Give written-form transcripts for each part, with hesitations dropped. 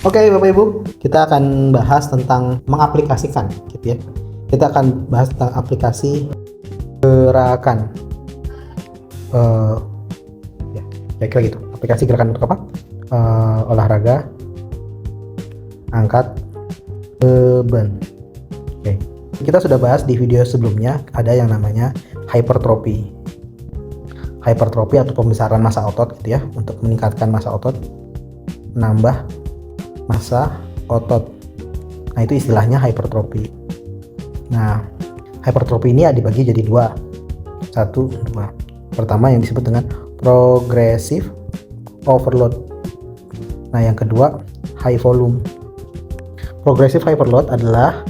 Oke Bapak Ibu, kita akan bahas tentang mengaplikasikan gitu ya. Kita akan bahas tentang aplikasi gerakan. Ya, kira-kira gitu. Aplikasi gerakan untuk apa? Olahraga, angkat beban. Oke. Kita sudah bahas di video sebelumnya, ada yang namanya hypertrophy. Hypertrophy atau pembesaran massa otot gitu ya, untuk meningkatkan massa otot, menambah massa otot. Nah, itu istilahnya hypertrophy. Nah, hypertrophy ini dibagi jadi dua. Satu, dua. Pertama yang disebut dengan progressive overload. Nah, yang kedua high volume. Progressive overload adalah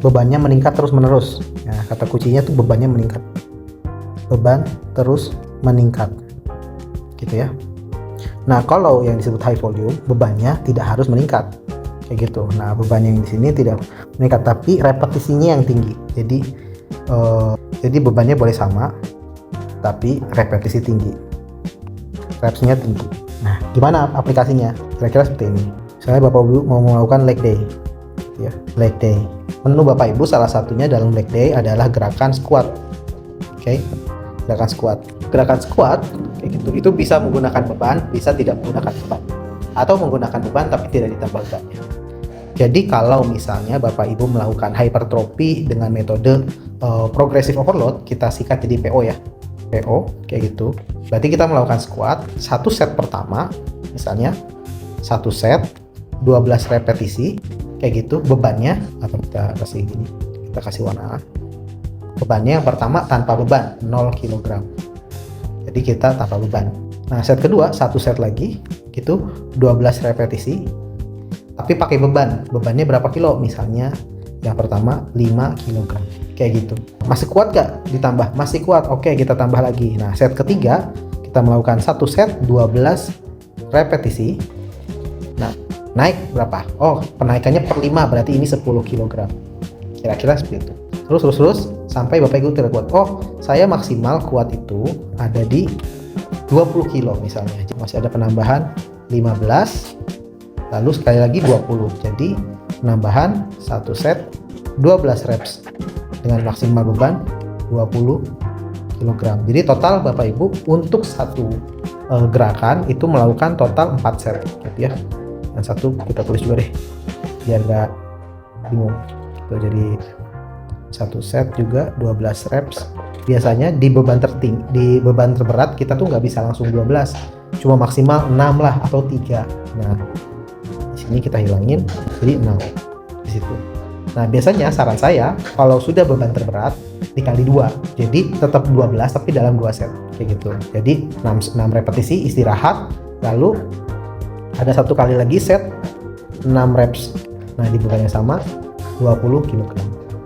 bebannya meningkat terus-menerus. Nah, kata kuncinya tuh bebannya meningkat. Beban terus meningkat. Gitu ya. Nah, kalau yang disebut high volume, bebannya tidak harus meningkat, kayak gitu. Nah, beban yang di sini tidak meningkat, tapi repetisinya yang tinggi. Jadi bebannya boleh sama, tapi repetisi tinggi, repsnya tinggi. Nah, gimana aplikasinya? Kira-kira seperti ini. Misalnya Bapak Ibu mau melakukan leg day, ya, leg day. Menu Bapak Ibu salah satunya dalam leg day adalah gerakan squat. Oke, gerakan squat. Gerakan squat kayak gitu, itu bisa menggunakan beban, bisa tidak menggunakan beban, atau menggunakan beban tapi tidak ditambah bebannya. Jadi kalau misalnya Bapak Ibu melakukan hypertrophy dengan metode progressive overload, kita sikat jadi PO ya, PO kayak gitu. Berarti kita melakukan squat satu set pertama, misalnya satu set 12 repetisi kayak gitu. Bebannya atau kita kasih gini, kita kasih warna. Bebannya yang pertama tanpa beban 0 kg. Jadi kita tanpa beban. Nah, set kedua satu set lagi gitu 12 repetisi tapi pakai beban. Bebannya berapa kilo? Misalnya yang pertama 5 kg. Kayak gitu. Masih kuat gak? Ditambah. Masih kuat. Oke, kita tambah lagi. Nah, set ketiga kita melakukan satu set 12 repetisi. Nah, naik berapa? Oh, penaikannya per 5, berarti ini 10 kg. Kira-kira seperti itu. Terus sampai Bapak Ibu tidak kuat. Oh, saya maksimal kuat itu ada di 20 kilo misalnya. Masih ada penambahan 15, lalu sekali lagi 20. Jadi penambahan satu set 12 reps dengan maksimal beban 20 kg. Jadi total Bapak Ibu untuk satu gerakan itu melakukan total 4 set gitu ya. Yang satu kita tulis juga deh biar nggak bingung. Itu jadi satu set juga 12 reps. Biasanya di beban tertinggi, di beban terberat kita tuh nggak bisa langsung 12, cuma maksimal 6 lah atau 3. Nah, di sini kita hilangin jadi 6 di situ. Nah, biasanya saran saya kalau sudah beban terberat dikali 2, jadi tetap 12 tapi dalam 2 set kayak gitu. Jadi 6 repetisi istirahat, lalu ada satu kali lagi set 6 reps. Nah, di beban yang sama 20 kg.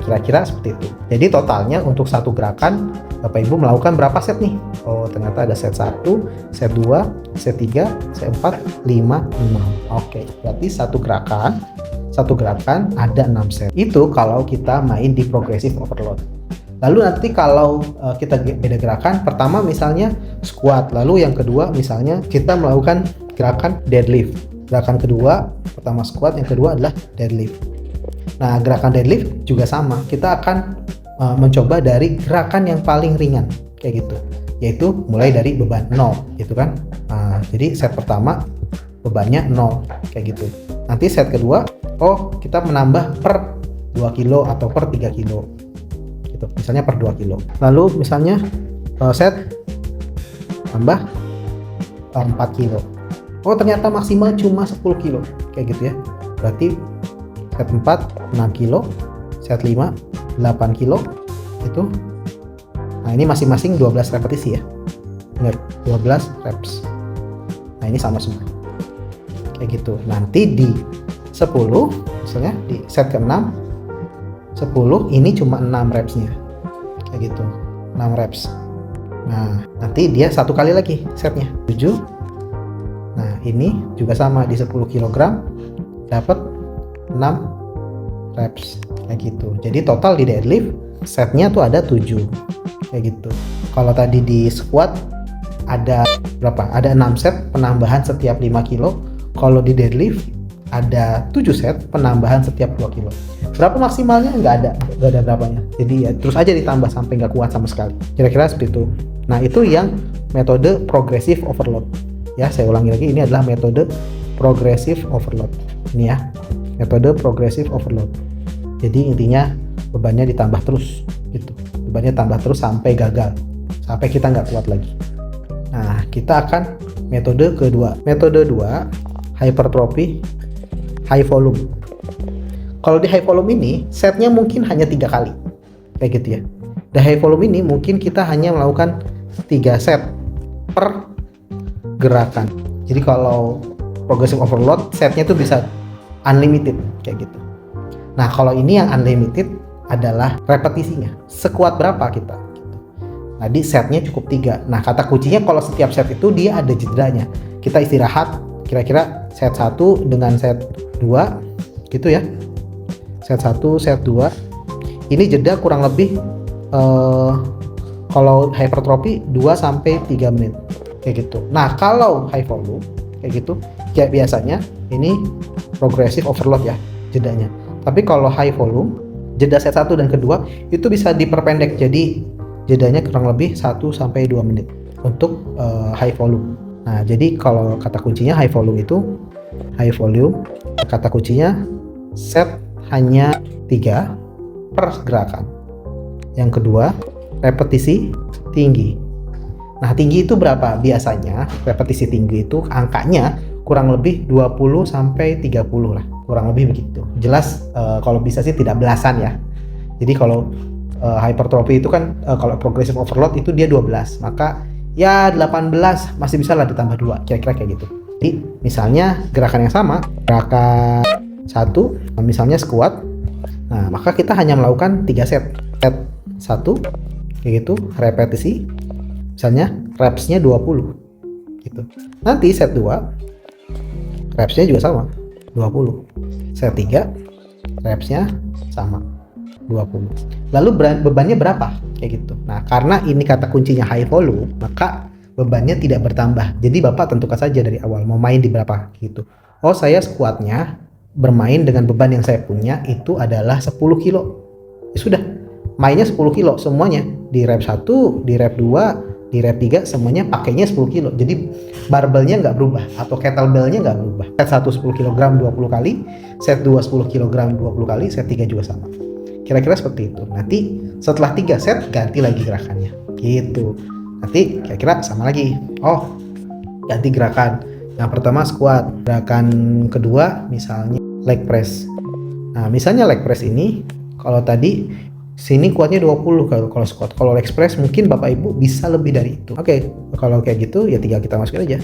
Kira-kira seperti itu. Jadi totalnya untuk satu gerakan Bapak Ibu melakukan berapa set nih? Oh, ternyata ada set 1, set 2, set 3, set 4, 5, 6. Oke, berarti satu gerakan ada 6 set. Itu kalau kita main di progressive overload. Lalu nanti kalau kita beda gerakan, pertama misalnya squat, lalu yang kedua misalnya kita melakukan gerakan deadlift. Gerakan kedua, pertama squat, yang kedua adalah deadlift. Nah, gerakan deadlift juga sama. Kita akan mencoba dari gerakan yang paling ringan kayak gitu, yaitu mulai dari beban 0 gitu kan. Nah, jadi set pertama bebannya 0 kayak gitu. Nanti set kedua, oh kita menambah per 2 kilo atau per 3 kilo gitu. Misalnya per 2 kilo. Lalu misalnya set tambah 4 kilo. Oh, ternyata maksimal cuma 10 kilo kayak gitu ya. Berarti set 4 6 kilo, set 5 8 kilo itu. Nah, ini masing-masing 12 repetisi ya. Ingat, 12 reps. Nah, ini sama semua. Kayak gitu. Nanti di 10 misalnya di set ke-6 10 ini cuma 6 repsnya. Kayak gitu. 6 reps. Nah, nanti dia satu kali lagi setnya 7. Nah, ini juga sama di 10 kg dapat 6 reps kayak gitu. Jadi total di deadlift setnya tuh ada 7 kayak gitu. Kalau tadi di squat ada berapa? Ada 6 set penambahan setiap 5 kilo. Kalau di deadlift ada 7 set penambahan setiap 2 kilo. Berapa maksimalnya? Nggak ada berapanya. Jadi ya terus aja ditambah sampai nggak kuat sama sekali. Kira-kira seperti itu. Nah, itu yang metode progressive overload. Ya, saya ulangi lagi, ini adalah metode progressive overload. Ini ya, metode progressive overload. Jadi intinya bebannya ditambah terus gitu. Bebannya tambah terus sampai gagal. Sampai kita nggak kuat lagi. Nah, kita akan metode kedua. Metode 2, hypertrophy high volume. Kalau di high volume ini, setnya mungkin hanya 3 kali. Kayak gitu ya. Di high volume ini mungkin kita hanya melakukan 3 set per gerakan. Jadi kalau progressive overload, setnya itu bisa unlimited kayak gitu. Nah, kalau ini yang unlimited adalah repetisinya. Sekuat berapa kita? Tadi setnya cukup 3. Nah, kata kuncinya kalau setiap set itu dia ada jedanya. Kita istirahat kira-kira set 1 dengan set 2 gitu ya. Set 1, set 2. Ini jeda kurang lebih kalau hypertrophy 2 sampai 3 menit kayak gitu. Nah, kalau high volume kayak gitu, kayak biasanya ini progressive overload ya jedanya. Tapi kalau high volume, jeda set 1 dan kedua itu bisa diperpendek, jadi jedanya kurang lebih 1 sampai 2 menit untuk high volume. Nah, jadi kalau kata kuncinya high volume itu, kata kuncinya set hanya 3 per gerakan. Yang kedua, repetisi tinggi. Nah, tinggi itu berapa? Biasanya repetisi tinggi itu angkanya kurang lebih 20 sampai 30 lah. Kurang lebih begitu. Jelas kalau bisa sih tidak belasan ya. Jadi kalau hypertrophy itu kan kalau progressive overload itu dia 12. Maka ya 18 masih bisa lah ditambah 2. Kira-kira kayak gitu. Jadi misalnya gerakan yang sama, gerakan 1 misalnya squat. Nah, maka kita hanya melakukan 3 set. Set 1 kayak gitu, repetisi misalnya repsnya 20 gitu. Nanti set 2 repsnya juga sama 20. Set 3 repsnya sama 20. Lalu bebannya berapa? Kayak gitu. Nah, karena ini kata kuncinya high volume, maka bebannya tidak bertambah. Jadi Bapak tentukan saja dari awal mau main di berapa gitu. Oh, saya squatnya bermain dengan beban yang saya punya itu adalah 10 kilo. Ya sudah, mainnya 10 kilo semuanya. Di rep 1, di rep 2, di rep 3 semuanya pakainya 10 kilo. Jadi barbelnya nggak berubah atau kettlebellnya nggak berubah. Set 1 10 kg 20 kali, set 2 10 kg 20 kali, set 3 juga sama. Kira-kira seperti itu. Nanti setelah 3 set ganti lagi gerakannya. Gitu. Nanti kira-kira sama lagi. Oh, ganti gerakan. Yang pertama squat, gerakan kedua misalnya leg press. Nah, misalnya leg press ini kalau tadi sini kuatnya 20 kalau squat. Kalau leg press mungkin Bapak Ibu bisa lebih dari itu. Oke, kalau kayak gitu ya tinggal kita masukin aja.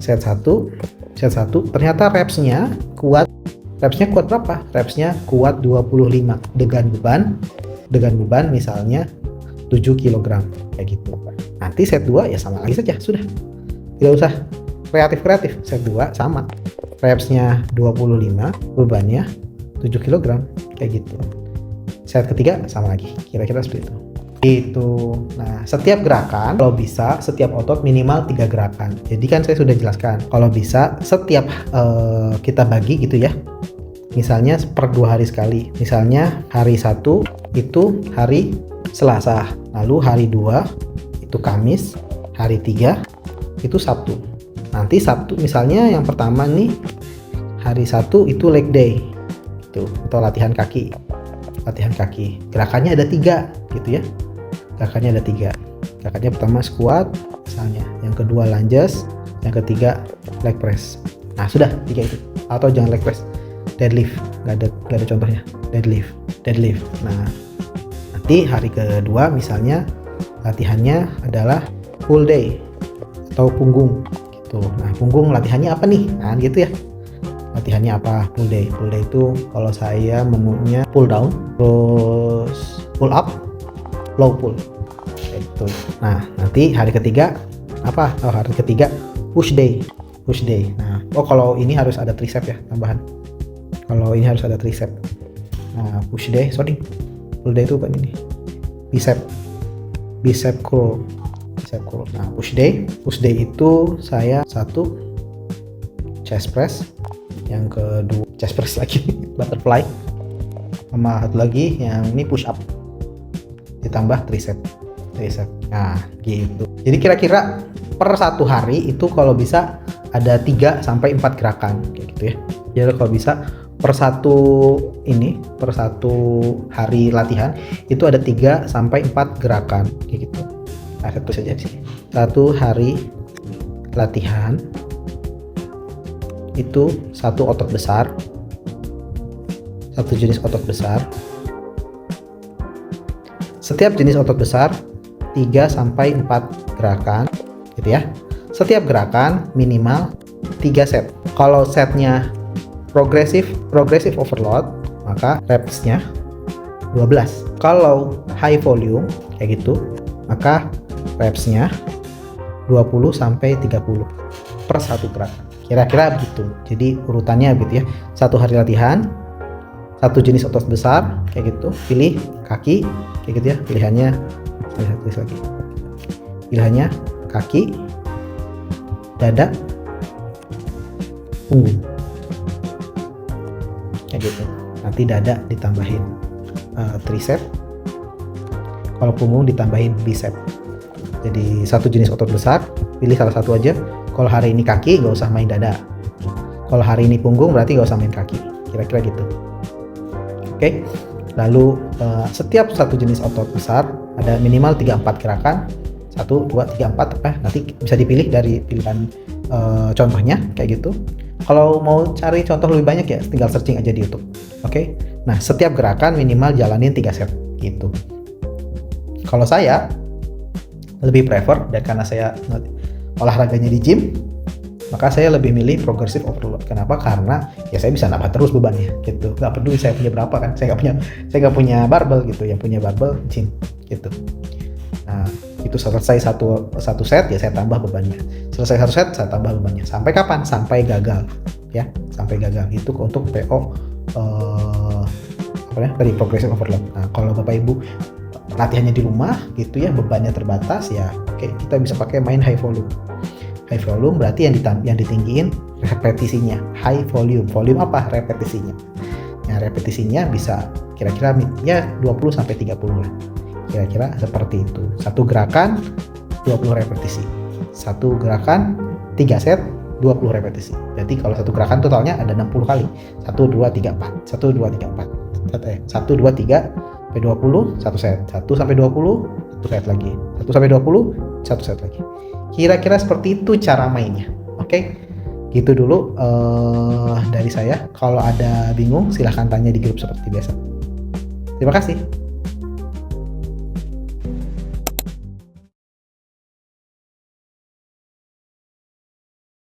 Set 1 ternyata repsnya kuat. Repsnya kuat berapa? Repsnya kuat 25 dengan beban misalnya 7 kg kayak gitu. Nanti set 2 ya sama lagi saja, sudah. Tidak usah kreatif. Set 2 sama. Repsnya 25, bebannya 7 kg kayak gitu. Set ketiga sama lagi, kira-kira seperti itu. Itu. Nah, setiap gerakan kalau bisa setiap otot minimal 3 gerakan. Jadi kan saya sudah jelaskan. Kalau bisa setiap kita bagi gitu ya. Misalnya per 2 hari sekali. Misalnya hari 1 itu hari Selasa, lalu hari 2 itu Kamis, hari 3 itu Sabtu. Nanti Sabtu misalnya yang pertama nih hari 1 itu leg day. Itu atau latihan kaki. Gerakannya ada 3 gitu ya. Gerakannya ada 3. Gerakannya pertama squat misalnya, yang kedua lunges, yang ketiga leg press. Nah, sudah 3 itu. Atau jangan leg press, deadlift. Gak ada contohnya. Deadlift. Nah, nanti hari kedua misalnya latihannya adalah full day atau punggung gitu. Nah, punggung latihannya apa nih? Nah, gitu ya. Latihannya apa? Pull day itu kalau saya menunya pull down, terus pull up, low pull gitu. Nah, nanti hari ketiga apa? Oh, hari ketiga push day. Nah, kalau ini harus ada tricep ya tambahan. Kalau ini harus ada tricep. Nah, pull day itu apa ini? Bicep curl. Nah, push day itu saya 1 chest press, yang kedua chest press lagi, butterfly, sama satu lagi yang ini push up ditambah tricep. Nah gitu, jadi kira-kira per satu hari itu kalau bisa ada 3 sampai 4 gerakan kayak gitu ya. Jadi kalau bisa per satu hari latihan itu ada 3 sampai 4 gerakan kayak gitu. Nah, satu saja di sini. Satu hari latihan itu satu otot besar, satu jenis otot besar. Setiap jenis otot besar 3 sampai 4 gerakan gitu ya. Setiap gerakan minimal 3 set. Kalau setnya progressive overload, maka repsnya 12. Kalau high volume kayak gitu, maka repsnya 20 sampai 30 per satu gerakan. Kira-kira begitu. Jadi urutannya gitu ya. Satu hari latihan, satu jenis otot besar kayak gitu. Pilih kaki kayak gitu ya. Pilihannya lagi. Pilihannya kaki, dada, punggung kayak gitu. Nanti dada ditambahin tricep, kalau punggung ditambahin bicep. Jadi satu jenis otot besar, pilih salah satu aja. Kalau hari ini kaki, gak usah main dada. Kalau hari ini punggung, berarti gak usah main kaki. Kira-kira gitu. Oke. Lalu setiap satu jenis otot besar ada minimal 3-4 gerakan. 1, 2, 3, 4. Nanti bisa dipilih dari pilihan contohnya kayak gitu. Kalau mau cari contoh lebih banyak ya tinggal searching aja di YouTube. Oke. Nah, setiap gerakan minimal jalanin 3 set gitu. Kalau saya lebih prefer, dan karena saya olahraganya di gym, maka saya lebih milih progressive overload. Kenapa? Karena ya saya bisa nambah terus bebannya gitu. Gak peduli saya punya berapa kan. Saya nggak punya barbel gitu. Yang punya barbel gym gitu. Nah, itu selesai satu set ya saya tambah bebannya. Selesai satu set saya tambah bebannya. Sampai kapan? Sampai gagal ya. Sampai gagal. Itu untuk PO dari progressive overload. Nah, kalau Bapak Ibu latihannya di rumah gitu ya, bebannya terbatas ya, oke, kita bisa pakai main high volume. High volume berarti yang ditinggiin repetisinya. High volume apa? Repetisinya. Nah, repetisinya bisa kira-kira ya 20 sampai 30 lah. Kira-kira seperti itu. Satu gerakan 20 repetisi. Satu gerakan 3 set 20 repetisi. Jadi kalau satu gerakan totalnya ada 60 kali. 1 2 3 4. 1 2 3 4. 1 2 3 sampai 20 satu set. 1 sampai 20 satu set lagi. 1 sampai 20 satu set lagi. Kira-kira seperti itu cara mainnya. Oke. Gitu dulu dari saya. Kalau ada bingung silahkan tanya di grup seperti biasa. Terima kasih.